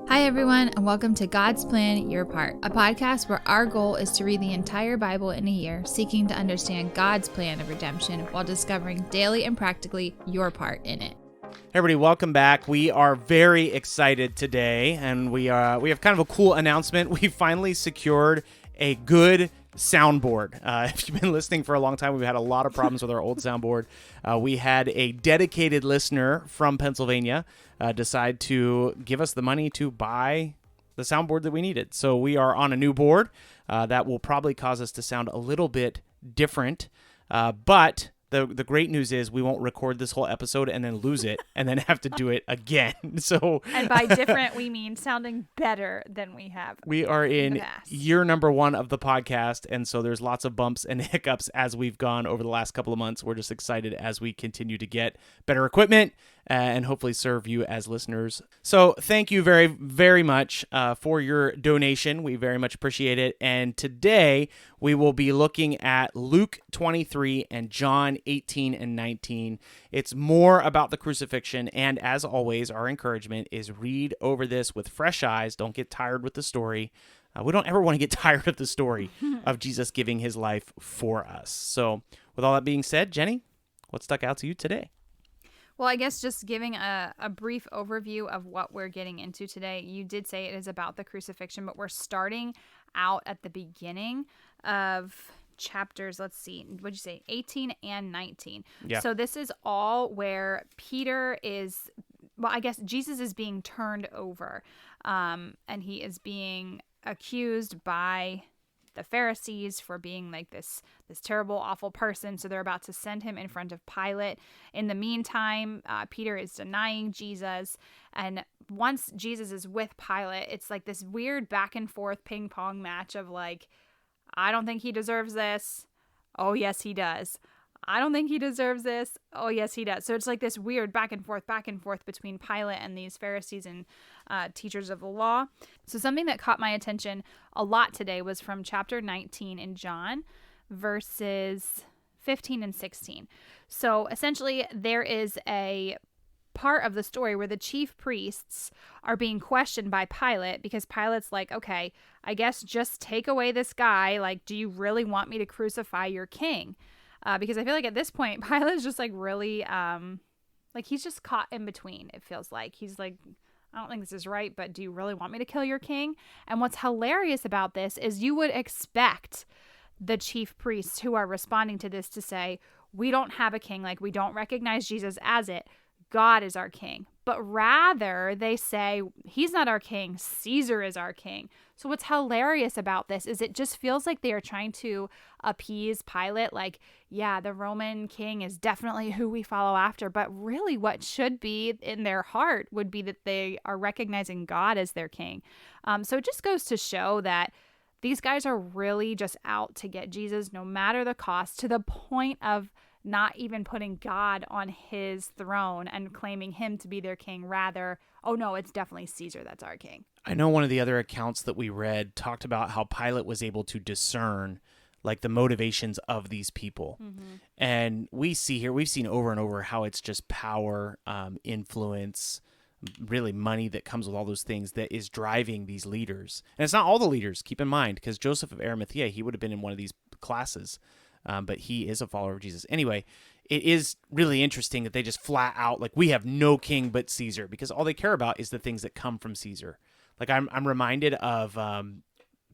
Hi, everyone, and welcome to God's Plan, Your Part, a podcast where our goal is to read the entire Bible in a year, seeking to understand God's plan of redemption while discovering daily and practically your part in it. Hey everybody, welcome back. We are very excited today, and we have kind of a cool announcement. We finally secured a good soundboard. If you've been listening for a long time, we've had a lot of problems with our old soundboard. We had a dedicated listener from Pennsylvania decide to give us the money to buy the soundboard that we needed. So we are on a new board that will probably cause us to sound a little bit different, but the great news is we won't record this whole episode and then lose it and then have to do it again. So, and by different, we mean sounding better than we have. We are in year number 1 of the podcast, and so there's lots of bumps and hiccups as we've gone over the last couple of months. We're just excited as we continue to get better equipment and hopefully serve you as listeners. So thank you very, very much for your donation. We very much appreciate it. And today we will be looking at Luke 23 and John 18 and 19. It's more about the crucifixion. And as always, our encouragement is read over this with fresh eyes. Don't get tired with the story. We don't ever want to get tired of the story of Jesus giving his life for us. So with all that being said, Jenny, what stuck out to you today? Well, I guess just giving a brief overview of what we're getting into today. You did say it is about the crucifixion, but we're starting out at the beginning of chapters, let's see, what'd you say, 18 and 19. Yeah. So this is all where Peter is, well, I guess Jesus is being turned over, and he is being accused by the Pharisees for being like this terrible, awful person. So they're about to send him in front of Pilate. In the meantime, Peter is denying Jesus. And once Jesus is with Pilate, it's like this weird back and forth ping pong match of like, I don't think he deserves this. Oh, yes, he does. I don't think he deserves this. Oh, yes, he does. So it's like this weird back and forth between Pilate and these Pharisees and teachers of the law. So something that caught my attention a lot today was from chapter 19 in John, verses 15 and 16. So essentially, there is a part of the story where the chief priests are being questioned by Pilate because Pilate's like, okay, I guess just take away this guy. Like, do you really want me to crucify your king? Because I feel like at this point, Pilate's just like really, like he's just caught in between. It feels like he's like, I don't think this is right, but do you really want me to kill your king? And what's hilarious about this is you would expect the chief priests who are responding to this to say, we don't have a king. Like, we don't recognize Jesus as it. God is our king. But rather they say, he's not our king. Caesar is our king. So what's hilarious about this is it just feels like they are trying to appease Pilate. Like, yeah, the Roman king is definitely who we follow after. But really what should be in their heart would be that they are recognizing God as their king. So it just goes to show that these guys are really just out to get Jesus no matter the cost, to the point of not even putting God on his throne and claiming him to be their king. Rather, oh no, it's definitely Caesar that's our king. I know one of the other accounts that we read talked about how Pilate was able to discern like the motivations of these people. Mm-hmm. And we've seen over and over how it's just power, influence, really money that comes with all those things that is driving these leaders. And it's not all the leaders, keep in mind, because Joseph of Arimathea, he would have been in one of these classes. But he is a follower of Jesus. Anyway, it is really interesting that they just flat out, like, we have no king but Caesar, because all they care about is the things that come from Caesar. Like, I'm reminded of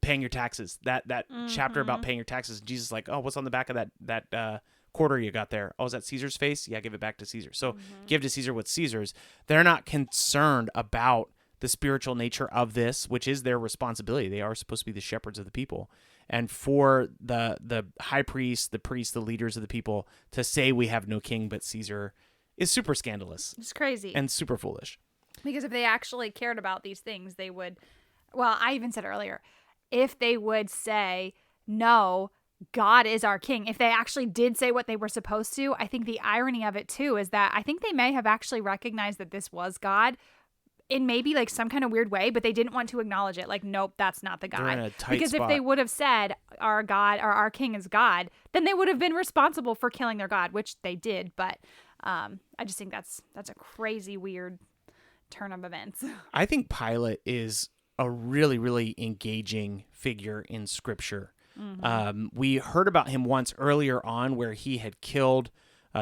paying your taxes, that mm-hmm. chapter about paying your taxes. Jesus is like, oh, what's on the back of that quarter you got there? Oh, is that Caesar's face? Yeah, give it back to Caesar. So give to Caesar what's Caesar's. They're not concerned about the spiritual nature of this, which is their responsibility. They are supposed to be the shepherds of the people. And for the high priest, the leaders of the people to say we have no king but Caesar is super scandalous. It's crazy. And super foolish. Because if they actually cared about these things, they would, well, I even said earlier, if they would say, no, God is our king, if they actually did say what they were supposed to, I think the irony of it too is that I think they may have actually recognized that this was God, in maybe like some kind of weird way, but they didn't want to acknowledge it. Like, nope, that's not the God. They're in a tight because spot. If they would have said our God or our king is God, then they would have been responsible for killing their God, which they did. But I just think that's a crazy, weird turn of events. I think Pilate is a really, really engaging figure in Scripture. We heard about him once earlier on where he had killed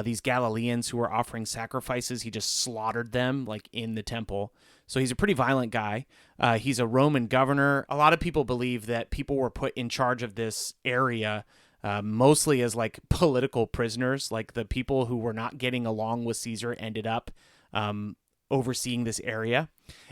these Galileans who were offering sacrifices. He just slaughtered them like in the temple. So he's a pretty violent guy. He's a Roman governor. A lot of people believe that people were put in charge of this area mostly as like political prisoners. Like the people who were not getting along with Caesar ended up overseeing this area.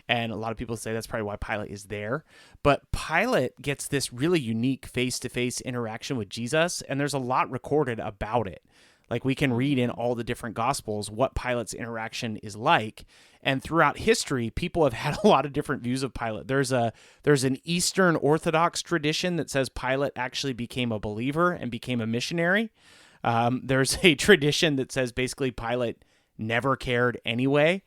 And a lot of people say that's probably why Pilate is there. But Pilate gets this really unique face-to-face interaction with Jesus, and there's a lot recorded about it. Like we can read in all the different Gospels what Pilate's interaction is like. And throughout history, people have had a lot of different views of Pilate. There's an Eastern Orthodox tradition that says Pilate actually became a believer and became a missionary. There's a tradition that says basically Pilate never cared anyway.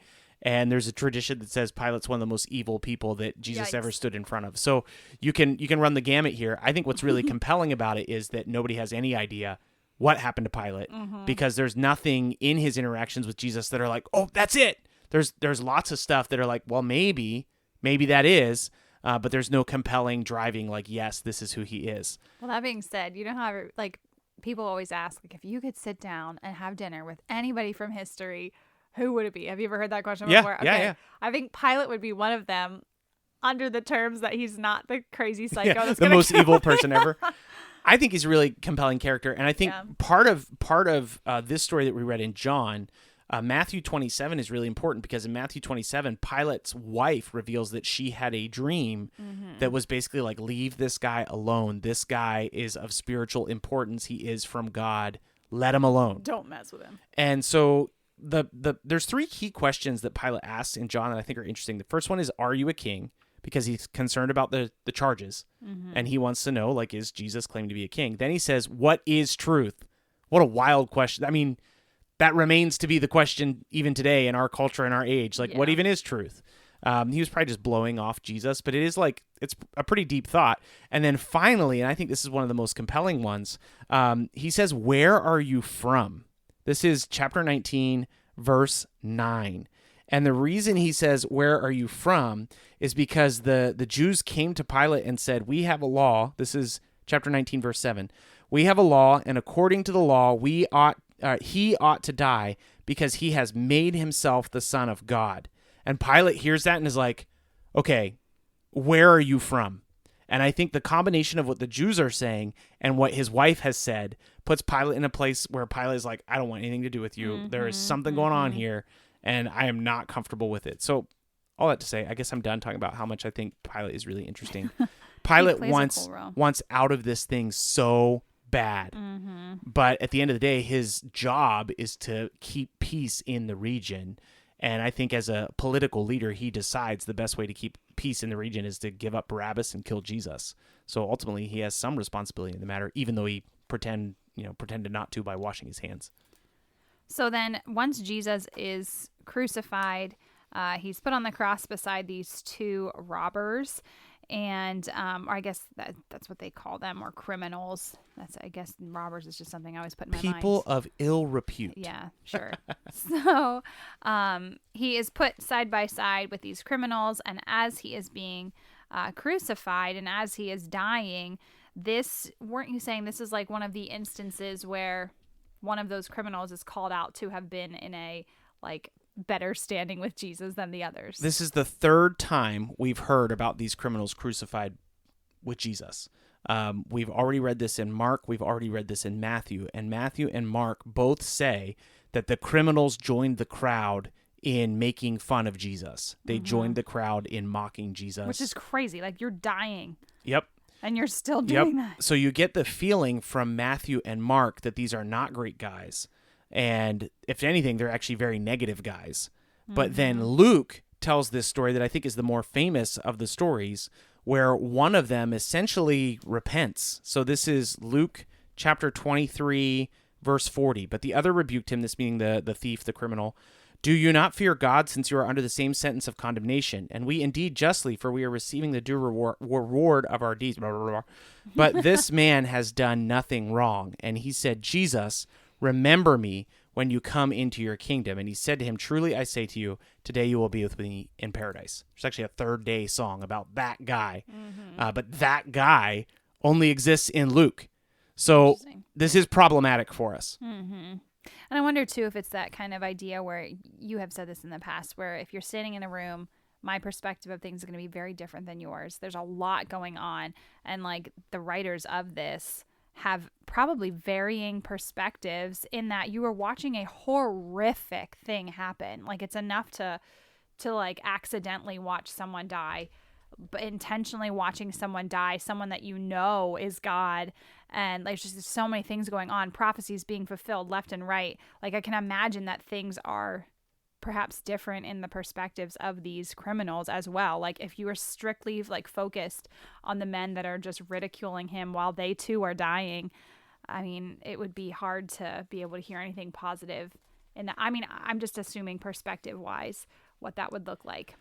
And there's a tradition that says Pilate's one of the most evil people that Jesus ever stood in front of. So you can run the gamut here. I think what's really compelling about it is that nobody has any idea what happened to Pilate because there's nothing in his interactions with Jesus that are like, oh, that's it. There's lots of stuff that are like, well, maybe that is, but there's no compelling driving like, yes, this is who he is. Well, that being said, you know how like people always ask, like, if you could sit down and have dinner with anybody from history, who would it be? Have you ever heard that question before? Yeah. I think Pilate would be one of them under the terms that he's not the crazy psycho that's the most evil person ever. I think he's a really compelling character. And I think part of this story that we read in John, Matthew 27 is really important because in Matthew 27, Pilate's wife reveals that she had a dream that was basically like, leave this guy alone. This guy is of spiritual importance. He is from God. Let him alone. Don't mess with him. And so there's three key questions that Pilate asks in John that I think are interesting. The first one is, are you a king? Because he's concerned about the charges. And he wants to know, like, is Jesus claiming to be a king? Then he says, what is truth? What a wild question. I mean, that remains to be the question even today in our culture and our age. Like, what even is truth? He was probably just blowing off Jesus, but it is like, it's a pretty deep thought. And then finally, and I think this is one of the most compelling ones, he says, where are you from? This is chapter 19, verse 9. And the reason he says, where are you from, is because the Jews came to Pilate and said, we have a law. This is chapter 19, verse 7. We have a law, and according to the law, he ought to die because he has made himself the Son of God. And Pilate hears that and is like, okay, where are you from? And I think the combination of what the Jews are saying and what his wife has said puts Pilate in a place where Pilate is like, I don't want anything to do with you. There is something going on here, and I am not comfortable with it. So all that to say, I guess I'm done talking about how much I think Pilate is really interesting. Pilate wants out of this thing so bad. But at the end of the day, his job is to keep peace in the region. And I think as a political leader, he decides the best way to keep peace in the region is to give up Barabbas and kill Jesus. So ultimately, he has some responsibility in the matter, even though he pretended not to by washing his hands. So then once Jesus is crucified, he's put on the cross beside these two robbers. And or I guess that's what they call them, or criminals. I guess robbers is just something I always put in my mind. People of ill repute. Yeah, sure. So he is put side by side with these criminals, and as he is being crucified and as he is dying, weren't you saying this is like one of the instances where one of those criminals is called out to have been in a like better standing with Jesus than the others? This is the third time we've heard about these criminals crucified with Jesus. We've already read this in Mark. We've already read this in Matthew. And Matthew and Mark both say that the criminals joined the crowd in making fun of Jesus. They joined the crowd in mocking Jesus. Which is crazy. Like, you're dying. Yep. And you're still doing that. So you get the feeling from Matthew and Mark that these are not great guys. And if anything, they're actually very negative guys. But then Luke tells this story that I think is the more famous of the stories, where one of them essentially repents. So this is Luke chapter 23, verse 40. But the other rebuked him, this meaning the thief, the criminal. Do you not fear God, since you are under the same sentence of condemnation? And we indeed justly, for we are receiving the due reward of our deeds. Blah, blah, blah. But this man has done nothing wrong. And he said, Jesus, remember me when you come into your kingdom. And he said to him, truly I say to you, today you will be with me in paradise. There's actually a Third Day song about that guy. But that guy only exists in Luke. So this is problematic for us. And I wonder, too, if it's that kind of idea where you have said this in the past, where if you're sitting in a room, my perspective of things is going to be very different than yours. There's a lot going on. And like the writers of this have probably varying perspectives in that you are watching a horrific thing happen. Like it's enough to like accidentally watch someone die, but intentionally watching someone die, someone that you know is God. And like just so many things going on, prophecies being fulfilled left and right. Like I can imagine that things are perhaps different in the perspectives of these criminals as well. Like if you were strictly like focused on the men that are just ridiculing him while they too are dying, I mean, it would be hard to be able to hear anything positive in that. I mean, I'm just assuming perspective wise what that would look like.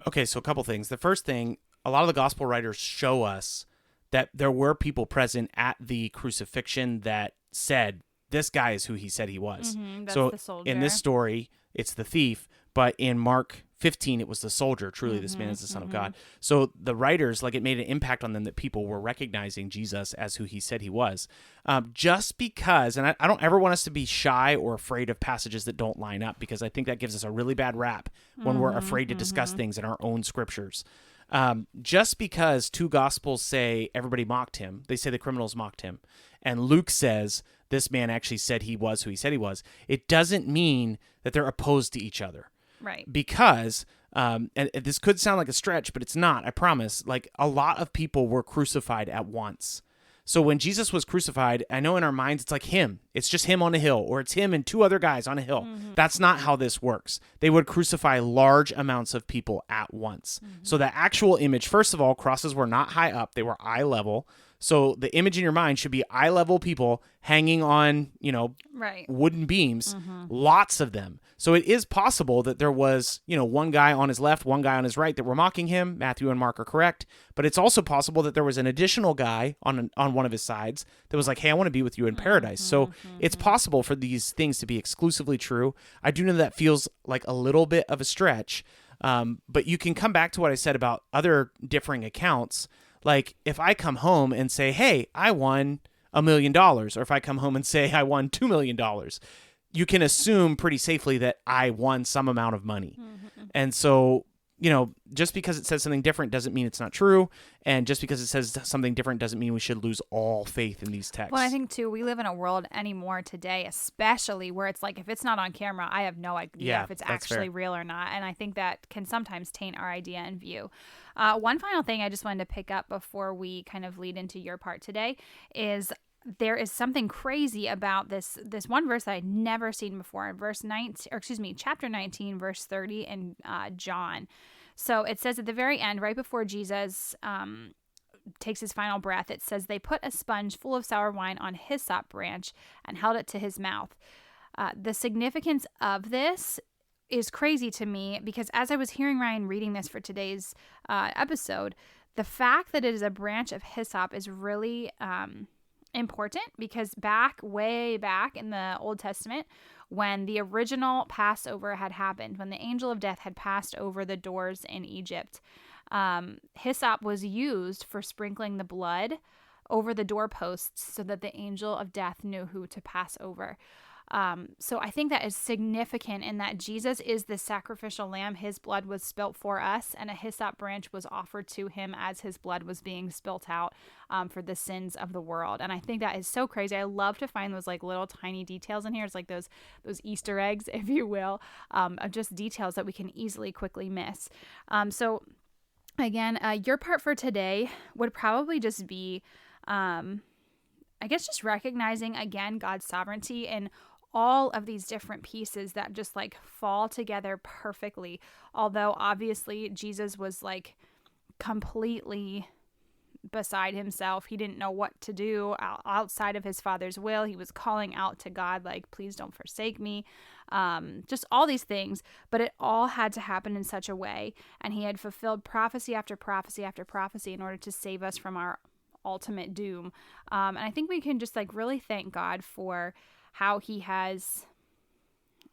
Okay, so a couple things. The first thing, a lot of the gospel writers show us that there were people present at the crucifixion that said, this guy is who he said he was. That's so the soldier. In this story, it's the thief, but in Mark 15, it was the soldier. Truly, this man is the Son of God. So the writers, like it made an impact on them that people were recognizing Jesus as who he said he was. Just because, and I don't ever want us to be shy or afraid of passages that don't line up, because I think that gives us a really bad rap when we're afraid to discuss things in our own scriptures. Just because two gospels say everybody mocked him, they say the criminals mocked him, and Luke says this man actually said he was who he said he was, it doesn't mean that they're opposed to each other. Right. Because, and this could sound like a stretch, but it's not, I promise, like a lot of people were crucified at once. So when Jesus was crucified, I know in our minds it's like him. It's just him on a hill, or it's him and two other guys on a hill. That's not how this works. They would crucify large amounts of people at once. So the actual image, first of all, crosses were not high up. They were eye level. So the image in your mind should be eye level people hanging on, right, wooden beams, lots of them. So it is possible that there was, one guy on his left, one guy on his right that were mocking him. Matthew and Mark are correct. But it's also possible that there was an additional guy on one of his sides that was like, hey, I want to be with you in paradise. So it's possible for these things to be exclusively true. I do know that feels like a little bit of a stretch. But you can come back to what I said about other differing accounts. Like if I come home and say, hey, I won $1 million, or if I come home and say I won $2 million, you can assume pretty safely that I won some amount of money. And so, just because it says something different doesn't mean it's not true. And just because it says something different doesn't mean we should lose all faith in these texts. Well, I think, too, we live in a world anymore today, especially where it's like, if it's not on camera, I have no idea if it's actually real or not. And I think that can sometimes taint our idea and view. One final thing I just wanted to pick up before we kind of lead into your part today is there is something crazy about this one verse that I'd never seen before in chapter 19, verse 30 in John. So it says at the very end, right before Jesus takes his final breath, it says they put a sponge full of sour wine on hyssop branch and held it to his mouth. The significance of this is crazy to me, because as I was hearing Ryan reading this for today's episode, the fact that it is a branch of hyssop is really important, because way back in the Old Testament, when the original Passover had happened, when the angel of death had passed over the doors in Egypt, hyssop was used for sprinkling the blood over the doorposts so that the angel of death knew who to pass over. So I think that is significant in that Jesus is the sacrificial lamb. His blood was spilt for us, and a hyssop branch was offered to him as his blood was being spilt out for the sins of the world. And I think that is so crazy. I love to find those like little tiny details in here. It's like those Easter eggs, if you will, of just details that we can easily quickly miss. So again, your part for today would probably just be, I guess, just recognizing again God's sovereignty and all of these different pieces that just like fall together perfectly. Although obviously Jesus was like completely beside himself. He didn't know what to do outside of his Father's will. He was calling out to God like, please don't forsake me. Just all these things, but it all had to happen in such a way. And he had fulfilled prophecy after prophecy after prophecy in order to save us from our ultimate doom. And I think we can just like really thank God for how he has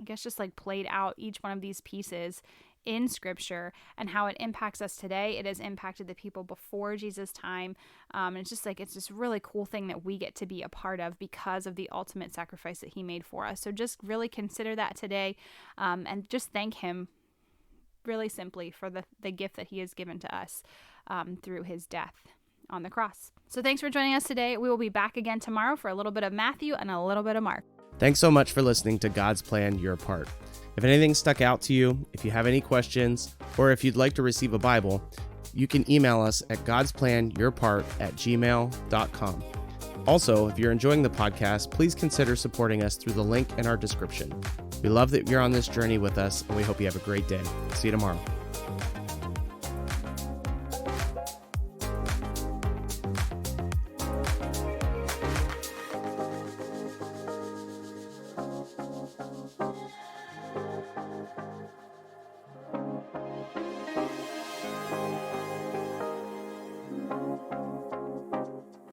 I guess, just like played out each one of these pieces in Scripture and how it impacts us today. It has impacted the people before Jesus' time. And it's just like, it's this really cool thing that we get to be a part of because of the ultimate sacrifice that he made for us. So just really consider that today, and just thank him really simply for the gift that he has given to us through his death on the cross. So thanks for joining us today. We will be back again tomorrow for a little bit of Matthew and a little bit of Mark. Thanks so much for listening to God's Plan, Your Part. If anything stuck out to you, if you have any questions, or if you'd like to receive a Bible, you can email us at godsplanyourpart@gmail.com. Also, if you're enjoying the podcast, please consider supporting us through the link in our description. We love that you're on this journey with us, and we hope you have a great day. See you tomorrow.